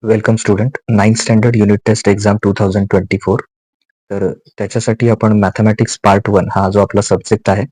Welcome student 9th standard unit test exam 2024. तर त्याच्यासाठी आपण मॅथमॅटिक्स पार्ट 1 हा जो आपला सब्जेक्ट आहे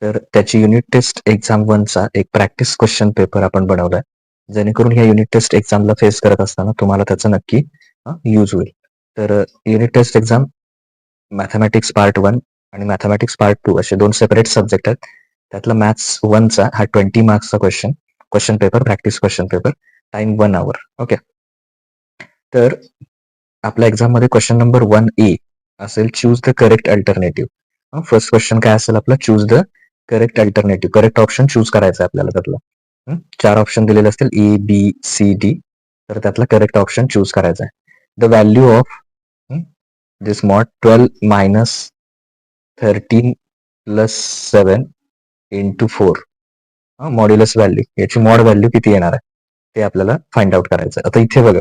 तर त्याची युनिट टेस्ट एक्झाम 1चा एक प्रॅक्टिस क्वेश्चन पेपर आपण बनवलाय जेणेकरून ह्या युनिट टेस्ट एक्झामला फेस करत असताना तुम्हाला त्याचा नक्की यूज होईल. तर unit test exam mathematics part 1 आणि मॅथमॅटिक्स पार्ट 2 असे दोन सेपरेट सब्जेक्ट आहेत. त्यातला मॅथ्स 1चा हा 20 मार्क्सचा question paper practice question paper time 1 hour. Okay. तर आपल्या एक्झाम मध्ये क्वेश्चन नंबर 1A असेल choose the correct alternative. First question काय असेल आपला choose the correct alternative. Correct option choose करायचा आहे आपल्याला त्यातला. 4 ऑप्शन दिलेले असतील A, B, C, D. तर त्यातला करेक्ट ऑप्शन चूज करायचा आहे. The value of this mod 12 minus 13 plus 7 into 4 modulus value याची मॉड व्हॅल्यू किती येणार आहे ते आपल्याला फाइंड आउट करायचं. आता इथे बघा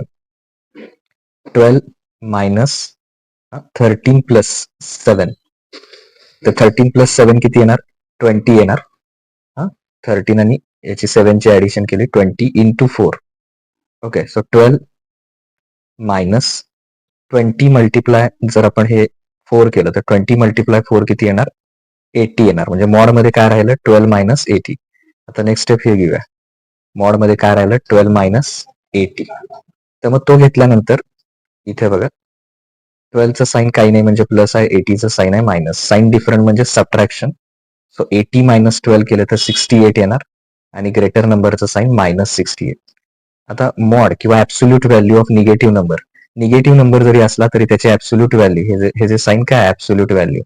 12 मायनस 13 प्लस 7 तर 13 प्लस 7 किती येणार 20 येणार. 13 आणि याची 7 ची ऍडिशन केली 20 into 4. Okay. So 12 minus 20 multiply जर आपण हे 4 केलं तर 20 मल्टिप्लाय 4 किती येणार 80 येणार. म्हणजे मॉड मध्ये काय राहिलं 12 मायनस 80. आता नेक्स्ट स्टेप हे घेऊया. मॉड मध्ये काय राहिलं 12 मायनस 80. तर मग तो घेतल्यानंतर इथे बघा 12चं साईन काही नाही म्हणजे प्लस आहे 80चं साईन आहे मायनस. साईन डिफरंट म्हणजे सबट्रॅक्शन. सो 80 मायनस 12 केलं तर 68 येणार आणि ग्रेटर नंबरचं साईन मायनस 68. आता मॉड किंवा absolute value of negative number जरी असला तरी त्याचे ऍब्सोल्यूट व्हॅल्यू हे जे साईन काय ऍब्सोल्यूट व्हॅल्यू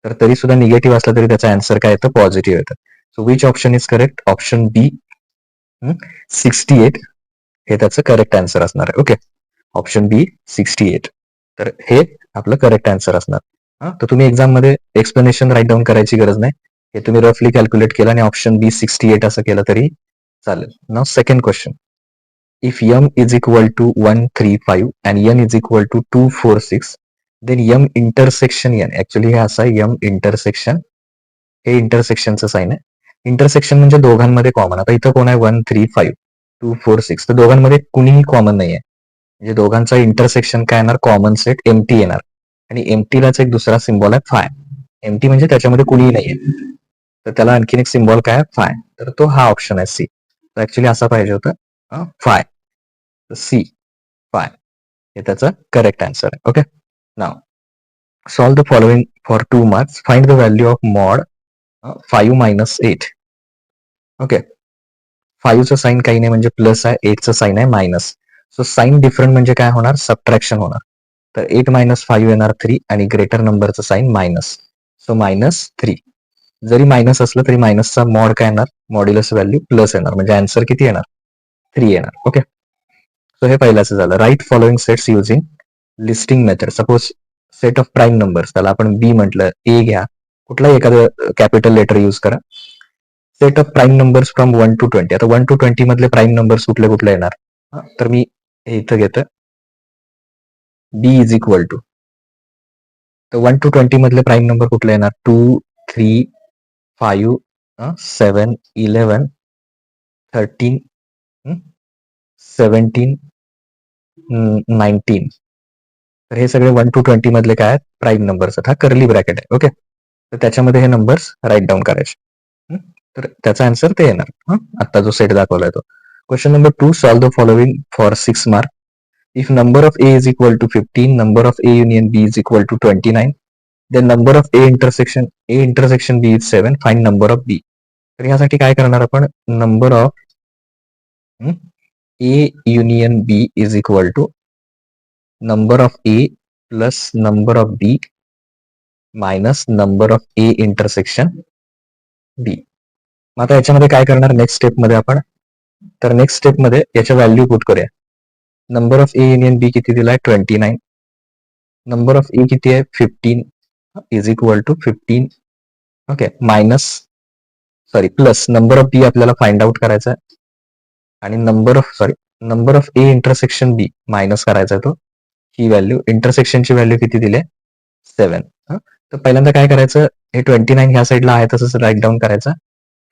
तर तरी सुद्धा निगेटिव्ह असला तरी त्याचा आन्सर काय येतं पॉझिटिव्ह येतं. So which option is correct option B 68 हे त्याचं करेक्ट आन्सर असणार आहे. ओके. ऑप्शन बी 68 तर हे आपलं करेक्ट आन्सर असणार. तर तुम्ही एक्झाम मध्ये एक्सप्लेनेशन राईट डाऊन करायची गरज नाही. हे तुम्ही रफली कॅल्क्युलेट केलं आणि ऑप्शन बी 68 असं केलं तरी चालेल. नाव second question. If m is equal to 135 and n is equal to 246 then m intersection n actually हे असं आहे m इंटरसेक्शन हे इंटरसेक्शनचं साईन आहे. इंटरसेक्शन म्हणजे दोघांमध्ये कॉमन. आता इथं कोण आहे 135 246 तर दोघांमध्ये कुणीही कॉमन नाहीये म्हणजे दोघांचा इंटरसेक्शन काय येणार कॉमन सेट एमटी येणार आणि एमटीलाच एक दुसरा सिम्बॉल आहे फाय. एमटी म्हणजे त्याच्यामध्ये कुणीही नाहीये तर त्याला आणखीन एक सिम्बॉल काय आहे फाय. तर तो हा ऑप्शन आहे सी. तर ऍक्च्युली असा पाहिजे होतं फाय. सी फाय हे त्याचं करेक्ट आन्सर आहे. ओके. नाव solve the following for 2 marks. Find the value of mod 5 minus 8. Okay. 5चं साईन काही नाही म्हणजे प्लस आहे 8चं साईन आहे मायनस. सो साईन डिफरंट म्हणजे काय होणार सबट्रॅक्शन होणार. तर 8 मायनस 5 येणार 3 आणि ग्रेटर नंबरचं साईन मायनस. So minus 3. जरी मायनस असलं तरी मायनसचा मॉड काय येणार मॉड्युलस व्हॅल्यू प्लस येणार म्हणजे आन्सर किती येणार 3 येणार. ओके. सो हे पहिल्याचं झालं. Write following sets using listing method. Suppose set of prime numbers त्याला आपण बी म्हटलं ए घ्या कुठलाही एखादं कॅपिटल लेटर यूज करा. Set of prime numbers from 1 to 20. आता 1 to 20 मधले प्राईम नंबर्स कुठले कुठले येणार तर मी हे इथं घेतो बी इज इक्वल टू तर 1 to 20 मधले प्राईम नंबर कुठले येणार 2 3 5 7 11 13 17 19. तर हे सगळे 1 to 20 मधले काय आहेत प्राईम नंबर्स आहेत. हा कर्ली ब्रॅकेट आहे. ओके. तर त्याच्यामध्ये हे नंबर्स राईट डाऊन करायचे. तर त्याचा आन्सर ते येणार. आता जो सेट दाखवलाय तो. Question number 2 solve the following for 6 mark. If number of A is equal to 15, number of A union B is equal to 29, then number of A intersection B is 7, find number of B. तर ह्यासाठी काय करणार आपण number of A union B is equal to number of A plus number of B minus number of A intersection B. मग आता याच्यामध्ये काय करणार नेक्स्ट स्टेप मध्ये आपण तर नेक्स्ट स्टेप मध्ये याच्या व्हॅल्यू पुट करूया. Number of A union B किती दिलाय 29. नंबर ऑफ ए किती आहे 15 is equal to 15. Okay. Plus number of B आपल्याला फाइंड आउट करायचा आहे आणि number of A intersection B minus करायचा आहे तो ही व्हॅल्यू इंटरसेक्शनची व्हॅल्यू किती दिली 7. तर पहिल्यांदा काय करायचं हे 29 ह्या साईडला आहे तसंच राईट डाऊन करायचं.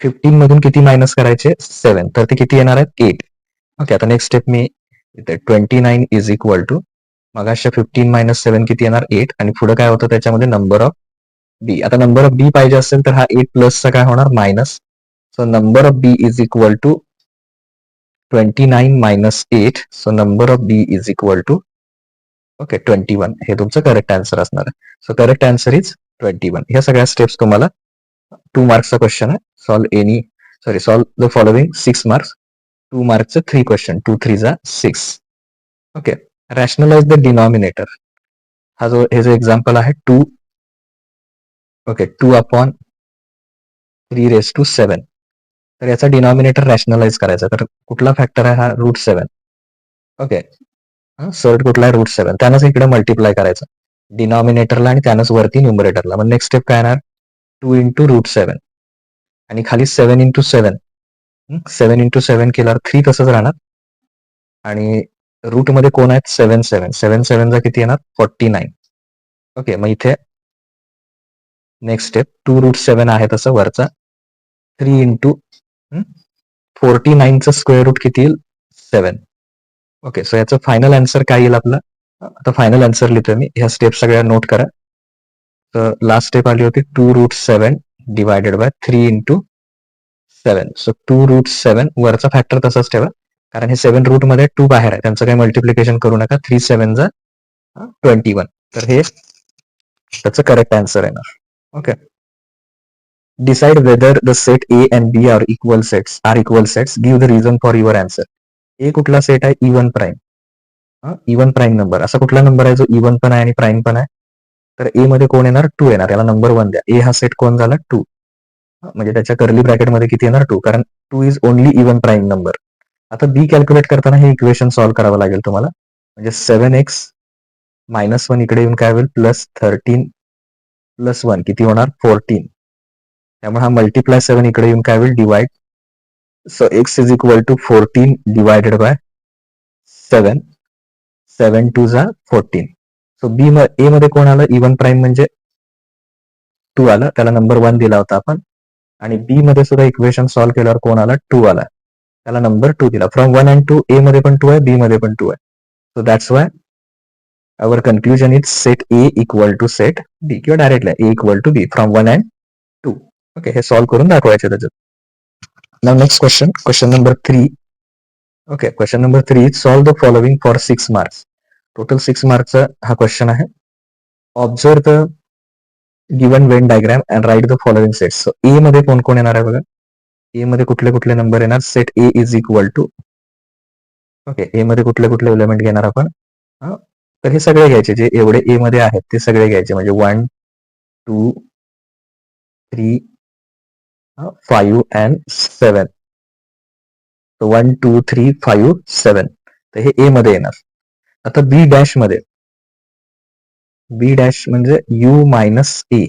15 मधून किती मायनस करायचे 7 तर ते किती येणार आहेत 8. ओके. आता नेक्स्ट स्टेप मी इथे 29 इज इक्वल टू मगाशच्या 15 मायनस 7 किती येणार 8 आणि पुढे काय होतं त्याच्यामध्ये नंबर ऑफ बी. आता नंबर ऑफ बी पाहिजे असेल तर हा 8 प्लसचा काय होणार minus. So number of B is equal to 29 minus 8. So number of B is equal to okay 21. हे तुमचं करेक्ट आन्सर असणार आहे. So correct answer is 21. ह्या सगळ्या स्टेप्स तुम्हाला 2 मार्क्सचा क्वेश्चन आहे. Solve the following 6 marks. 2 मार्क्सचं 3 क्वेश्चन. 2 3 जा 6. ओके. Rationalise the denominator. हे जो एक्झाम्पल आहे 2 अपॉन 3 रेस टू 7. तर याचा डिनॉमिनेटर रॅशनलाइज करायचा. तर कुठला फॅक्टर आहे हा √7. ओके. सर्ट कुठला आहे √7. त्यानंच इकडे मल्टिप्लाय करायचं डिनॉमिनेटरला आणि त्यानंच वरती न्युमरेटरला. मग नेक्स्ट स्टेप काय येणार 2 इंटू √7 आणि खाली 7 इंटू 7. 7 इंटू 7 केल्यावर 3 तसंच राहणार आणि रूट मध्ये कोण आहेत 7 7 7 7 चा किती येणार 49. ओके. मग इथे नेक्स्ट स्टेप 2 √7 आहे तसं वरचा 3 इंटू 49चं स्क्वेअर रूट किती येईल 7. ओके. सो याचं फायनल आन्सर काय येईल आपलं. आता फायनल आन्सर लिहितोय मी. ह्या स्टेप सगळ्या नोट करा. तर लास्ट स्टेप आली होती 2 √7 डिवायडेड बाय 3 इंटू 7. सो 2 √7 वरचा फॅक्टर तसाच ठेवा कारण हे 7 रूट मध्ये 2 बाहेर आहे त्यांचं काही मल्टिप्लिकेशन करू नका. 3 7 जा 21. तर हे त्याचं करेक्ट आन्सर येणार. Okay. Decide whether the set A and B are equal sets. Give the reason for your answer. A कुठला सेट आहे even prime. Even prime number असा कुठला नंबर आहे जो इवन पण आहे आणि प्राईम पण आहे. तर ए मध्ये कोण येणार 2 येणार. याला नंबर 1 द्या. ए हा सेट कोण झाला 2. म्हणजे त्याच्या कर्ली ब्रॅकेट मध्ये किती येणार 2 कारण 2 is only even prime number. आता बी कॅल्क्युलेट करताना हे इक्वेशन सॉल्व्ह करावं लागेल तुम्हाला. म्हणजे 7x -1 इकडे येऊन काय होईल +13 + 1 किती होणार 14. त्यामुळे हा मल्टिप्लाय 7 इकडे येऊन काय होईल divide. So x is equal to 14 divided by 7. 7 2 जा 14. सो ए मध्ये कोण आलं इवन प्राईम म्हणजे 2 आलं. त्याला नंबर 1 दिला होता आपण आणि बी मध्ये सुद्धा इक्वेशन सॉल्व्ह केल्यावर कोण आला 2 आला. त्याला नंबर 2 दिला. फ्रॉम 1 अँड 2 ए मध्ये पण 2 आहे बी मध्ये पण 2 आहे. So that's why our conclusion is set A equal to set B किंवा directly A equal to B from 1 and 2. Okay. हे सॉल्व्ह करून दाखवायचे त्याच्यात. Now next question number 3. Okay. Question number 3 solve the following for 6 marks. Total 6 मार्क्सचा हा question आहे. Observe the given Venn diagram and write the following sets. So A मध्ये कोण कोण येणार आहे बघा. ए मध्ये कुठले कुठले नंबर येणार set A is equal to. Okay. A मध्ये कुठले कुठले एलिमेंट घेणार आपण. तर हे सगळे घ्यायचे जे एवढे ए मध्ये आहेत ते सगळे घ्यायचे म्हणजे 1 2 3 5 अँड 7. 1 2 3 5 7. तर हे ए मध्ये येणार. आता बी डॅश मध्ये बी डॅश म्हणजे U minus A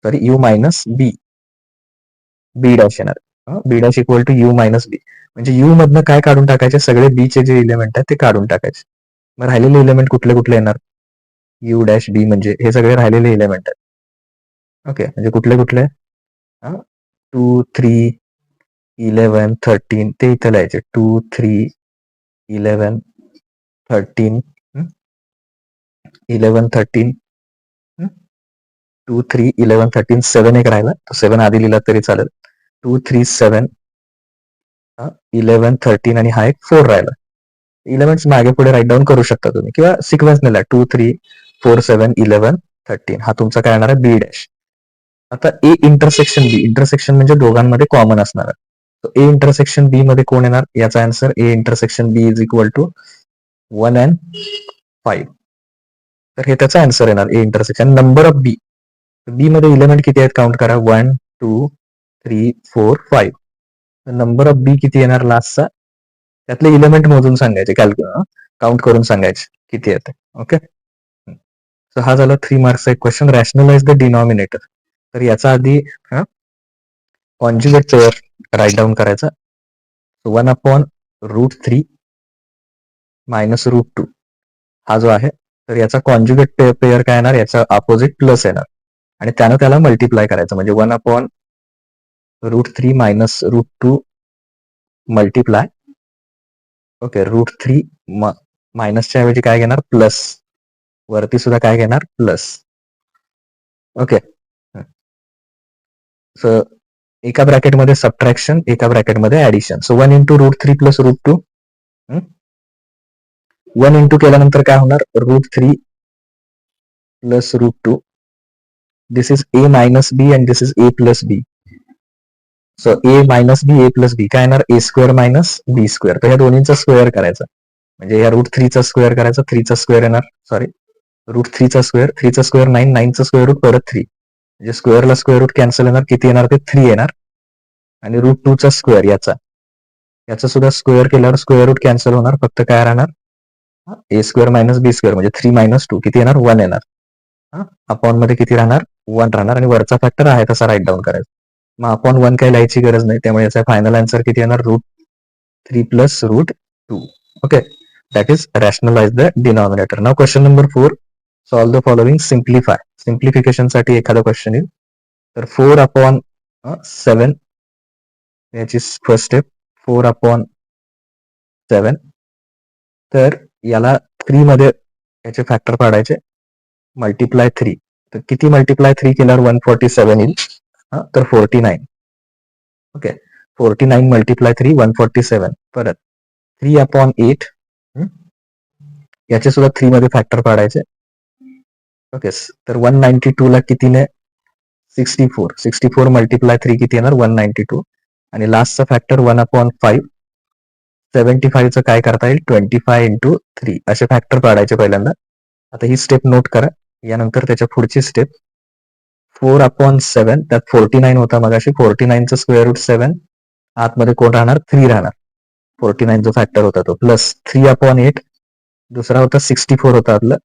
sorry U minus B. B dash येणार. B dash equal to U minus B म्हणजे यू मधनं काय काढून टाकायचे सगळे बी चे जे इलेमेंट आहेत ते काढून टाकायचे. मग राहिलेले इलेमेंट कुठले कुठले येणार यू डॅश बी म्हणजे हे सगळे राहिलेले इलेमेंट आहेत. ओके. म्हणजे कुठले कुठले 2 3 11 13 ते इथे लिहायचे 2 3 11 13 11 13 2 3 11 13 7 एक राहिला तो 7 आधी लिहिला तरी चालेल. 2 3 7 11 13 आणि हा एक 4 राहिला. इलेमेंट्स मागे पुढे राईट डाऊन करू शकता तुम्ही किंवा सिक्वेन्स नेला 2 3 4 7 11 13. हा तुमचा काय येणार आहे बी डॅश. आता ए इंटरसेक्शन बी. इंटरसेक्शन म्हणजे दोघांमध्ये कॉमन असणार आहे. ए इंटरसेक्शन बी मध्ये कोण येणार याचा answer A intersection B is equal to 1 and 5. तर हे त्याचा आन्सर येणार A intersection. Number of B. B मध्ये इलेमेंट किती आहेत काउंट करा 1 2 3 4 5. नंबर ऑफ बी किती येणार लास्टचा त्यातले इलेमेंट मोजून सांगायचे काउंट करून सांगायचे किती येते. ओके. सो हा झाला 3 मार्क्सचा एक क्वेश्चन. Rationalise the denominator. तर याचा आधी कॉन्ज्युगेट पेअर राईट डाऊन करायचा. 1 अपॉन √3 मायनस √2 हा जो आहे तर याचा कॉन्ज्युगेट पेअर काय येणार याचा अपोजिट प्लस येणार आणि त्यानं त्याला मल्टिप्लाय करायचं म्हणजे 1 अपॉन √3 मायनस √2 मल्टिप्लाय ओके. √3 मायनसच्या ऐवजी काय घेणार? प्लस. वरती सुद्धा काय घेणार? प्लस. ओके. सो एका ब्रॅकेटमध्ये सबट्रॅक्शन, एका ब्रॅकेटमध्ये ऍडिशन. So 1 × √3 plus √2. 1 इंटू केल्यानंतर काय होणार? √3 plus √2. This is a minus b and this is a plus b. So a minus b, a plus b काय येणार? a square minus b square. तर ह्या दोन्हीचा स्क्वेअर करायचा. म्हणजे या √3चा स्क्वेअर करायचा, 3चा स्क्वेअर येणार. सॉरी, √3चा स्क्वेअर, 3चा स्क्वेअर 9, 9चा स्क्वेअर रूट परत 3. म्हणजे स्क्वेअरला स्क्वेअर रूट कॅन्सल येणार. किती येणार? ते 3 येणार. आणि √2चा स्क्वेअर याचा सुद्धा स्क्वेअर केल्यावर स्क्वेअर रूट कॅन्सल होणार. फक्त काय राहणार? a square minus b square म्हणजे 3 मायनस 2 किती येणार? 1 येणार. अपॉन मध्ये किती राहणार? 1 राहणार. आणि वरचा फॅक्टर आहे तसा राईट डाऊन करायचा. मग अपॉन 1 काही लिहायची गरज नाही. त्यामुळे याचा फायनल आन्सर किती येणार? √3 plus √2. Okay. That is rationalise the denominator. नाव question number 4. Solve the following. Simplify. Simplification साठी एखादा क्वेश्चन येईल. तर 4/7 याची फर्स्ट स्टेप. 4/7. तर याला 3 मध्ये याचे फॅक्टर पाडायचे. मल्टिप्लाय 3. तर किती मल्टिप्लाय 3 केल्यावर 147 येईल? तर 49. ओके. 49 मल्टिप्लाय 3 147. परत 3/8. याचे सुद्धा 3 मध्ये फॅक्टर पाडायचे. ओके. तर 192 ला कितीने? 64. 64 मल्टिप्लाय 3 किती येणार? 192. आणि लास्टचा फॅक्टर 1/5. 75चं काय करता येईल? 25 × 3 असे फॅक्टर पाडायचे पहिल्यांदा. आता ही स्टेप नोट करा. यानंतर त्याच्या पुढची स्टेप 4/7. त्यात 49 होता मगाशी. 49चं स्क्वेअर रूट 7. आतमध्ये कोण राहणार? 3 राहणार. 49 जो फॅक्टर होता तो. प्लस 3/8. दुसरा होता 64 होता आपलं.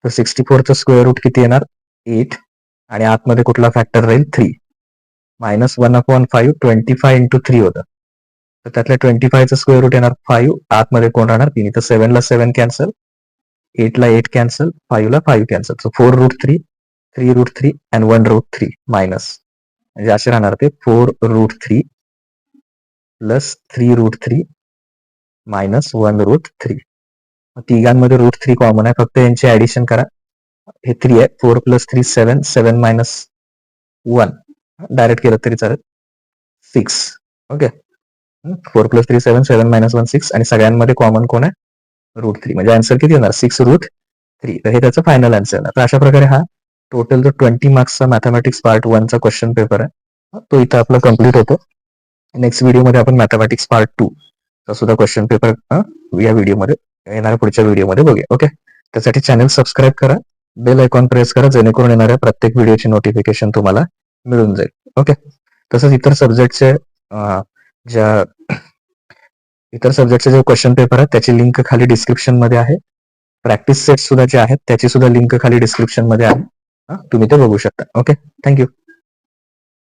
तर 64चं स्क्वेअर रूट किती येणार? 8. आणि आतमध्ये कुठला फॅक्टर राहील? 3. मायनस 1/5. 25 × 3 होतं. तर त्यातल्या 25चं स्क्वेअर रूट येणार 5. आतमध्ये कोण राहणार? 3. तर 7 ला 7 कॅन्सल, 8 ला 8 कॅन्सल, 5 ला 5 कॅन्सल. So 4√3, 3√3 and 1√3 minus. म्हणजे असे राहणार ते 4√3 प्लस 3√3 मायनस 1√3. तिघांमध्ये √3 कॉमन आहे. फक्त यांची ऍडिशन करा. हे 3 आहे. 4 + 3 7. 7 मायनस 1 डायरेक्ट केलं तरी चालेल. 6. ओके. 4 + 3 7. 7 मायनस 1 6. आणि सगळ्यांमध्ये कॉमन कोण आहे? √3. म्हणजे आन्सर किती येणार? 6√3. तर हे त्याचं फायनल आन्सर येणार. तर अशा प्रकारे हा टोटल जो 20 मार्क्सचा मॅथमॅटिक्स पार्ट 1चा क्वेश्चन पेपर आहे तो इथं आपला कम्प्लीट होतो. नेक्स्ट व्हिडिओमध्ये आपण मॅथमॅटिक्स पार्ट 2 चा सुद्धा क्वेश्चन पेपर या व्हिडिओमध्ये येणाऱ्या पुढच्या व्हिडिओमध्ये बघूया. ओके. त्यासाठी चॅनल सबस्क्राईब करा, बेल आयकॉन प्रेस करा, जेणेकरून येणाऱ्या प्रत्येक व्हिडिओची नोटिफिकेशन तुम्हाला मिळून जाईल. ओके. तसंच इतर सब्जेक्टचे जे क्वेश्चन पेपर आहेत त्याची लिंक खाली डिस्क्रिप्शन मध्ये आहे. प्रॅक्टिस सेट सुद्धा जे आहेत त्याची सुद्धा लिंक खाली डिस्क्रिप्शन मध्ये आहे. तुम्ही ते बघू शकता. ओके. थँक्यू.